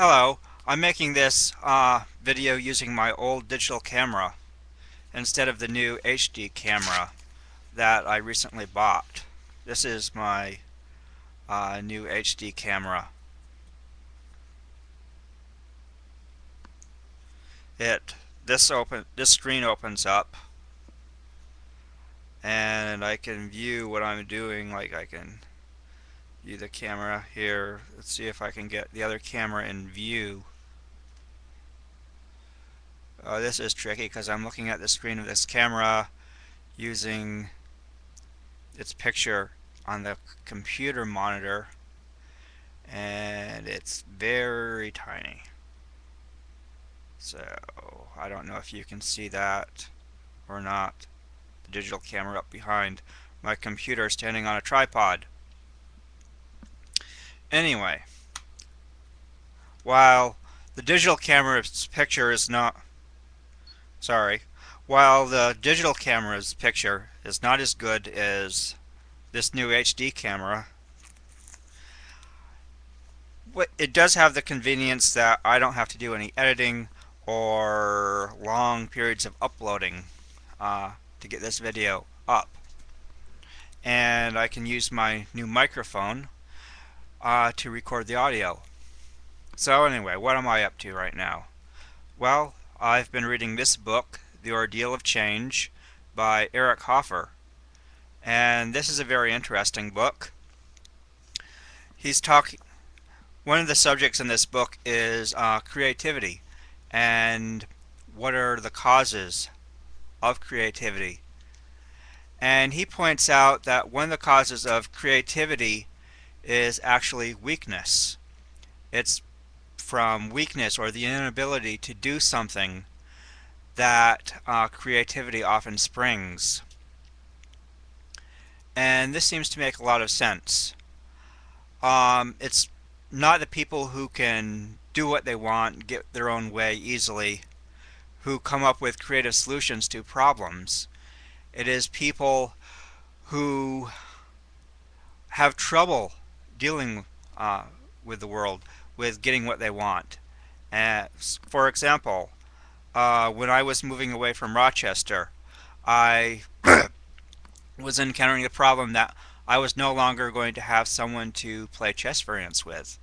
Hello, I'm making this video using my old digital camera instead of the new HD camera that I recently bought. This is my new HD camera. This screen opens up and I can view what I'm doing. Like I can view the camera here. Let's see if I can get the other camera in view. This is tricky because I'm looking at the screen of this camera using its picture on the computer monitor, and it's very tiny. So I don't know if you can see that or not. The digital camera up behind my computer standing on a tripod. Anyway, while the digital camera's picture is not while the digital camera's picture is not as good as this new HD camera, it does have the convenience that I don't have to do any editing or long periods of uploading to get this video up. And I can use my new microphone to record the audio. So anyway, what am I up to right now? Well, I've been reading this book, The Ordeal of Change, by Hoffer. And this is a very interesting book. One of the subjects in this book is creativity and what are the causes of creativity. And he points out that one of the causes of creativity is actually weakness. It's from weakness or the inability to do something that creativity often springs. And this seems to make a lot of sense. It's not the people who can do what they want, get their own way easily, who come up with creative solutions to problems. It is people who have trouble dealing with the world, with getting what they want. For example, when I was moving away from Rochester, I was encountering the problem that I was no longer going to have someone to play chess variants with.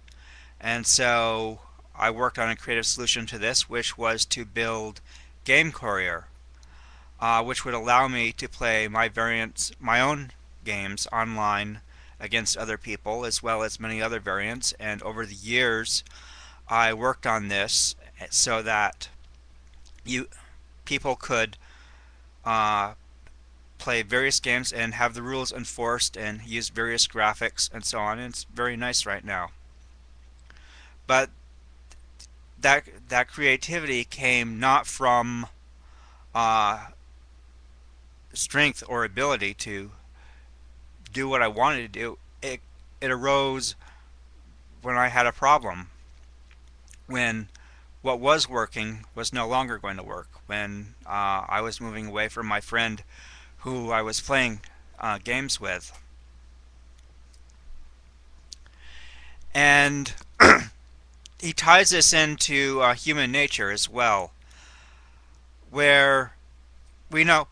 And so I worked on a creative solution to this, which was to build Game Courier, which would allow me to play my own games online against other people, as well as many other variants. And over the years, I worked on this so that people could play various games and have the rules enforced and use various graphics and so on. And it's very nice right now. But that creativity came not from strength or ability to do what I wanted to do. It arose when I had a problem, when what was working was no longer going to work, when I was moving away from my friend who I was playing games with. And he ties this into human nature as well, where we know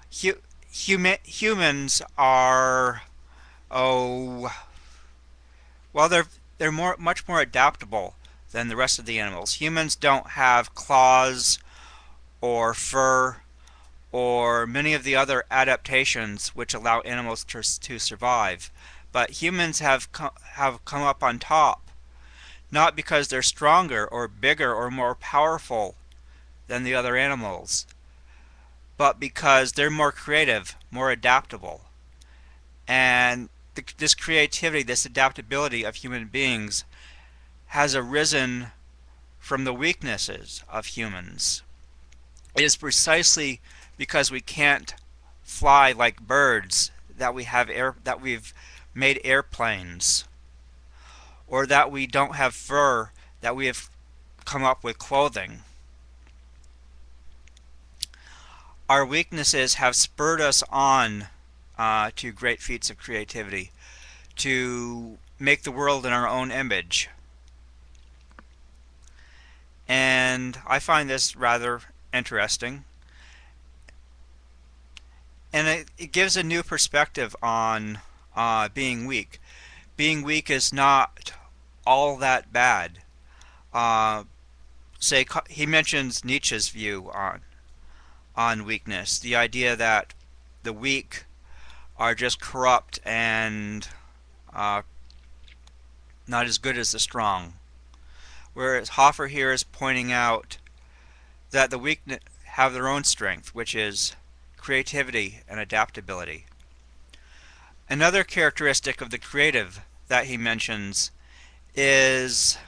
humans are, they're much more adaptable than the rest of the animals. Humans don't have claws or fur or many of the other adaptations which allow animals to survive. But humans have come up on top, not because they're stronger or bigger or more powerful than the other animals, but because they're more creative, more adaptable. And this creativity, this adaptability of human beings has arisen from the weaknesses of humans. It is precisely because we can't fly like birds that we've made airplanes, or that we don't have fur that we have come up with clothing. Our weaknesses have spurred us on to great feats of creativity, to make the world in our own image. And I find this rather interesting. And it gives a new perspective on being weak. Being weak is not all that bad. Uh, he mentions Nietzsche's view on weakness, the idea that the weak are just corrupt and uh, not as good as the strong. Whereas Hoffer here is pointing out that the weak have their own strength, which is creativity and adaptability. Another characteristic of the creative that he mentions is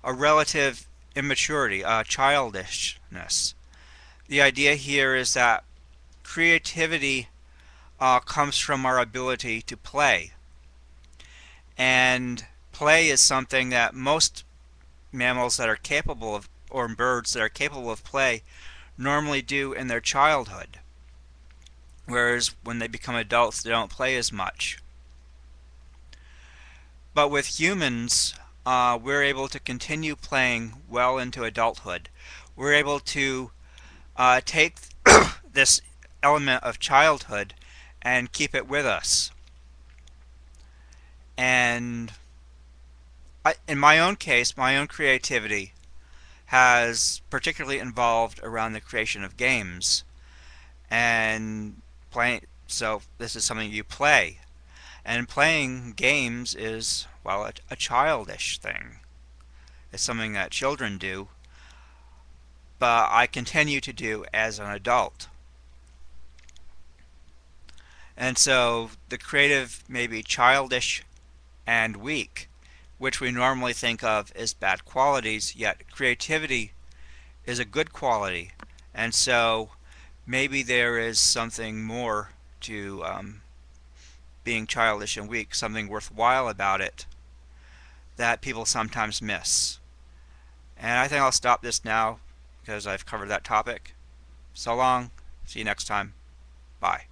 a relative immaturity, a childishness. The idea here is that creativity comes from our ability to play. And play is something that most mammals that are capable of, or birds that are capable of play, normally do in their childhood. Whereas when they become adults, they don't play as much. But with humans, we're able to continue playing well into adulthood. We're able to take this element of childhood and keep it with us. And in my own case, my own creativity has particularly involved around the creation of games and playing. So this is something you play, and playing games is, well, a childish thing. It's something that children do, but I continue to do as an adult. And so the creative may be childish and weak, which we normally think of as bad qualities, yet creativity is a good quality. And so maybe there is something more to being childish and weak, something worthwhile about it that people sometimes miss. And I think I'll stop this now because I've covered that topic. So long. See you next time. Bye.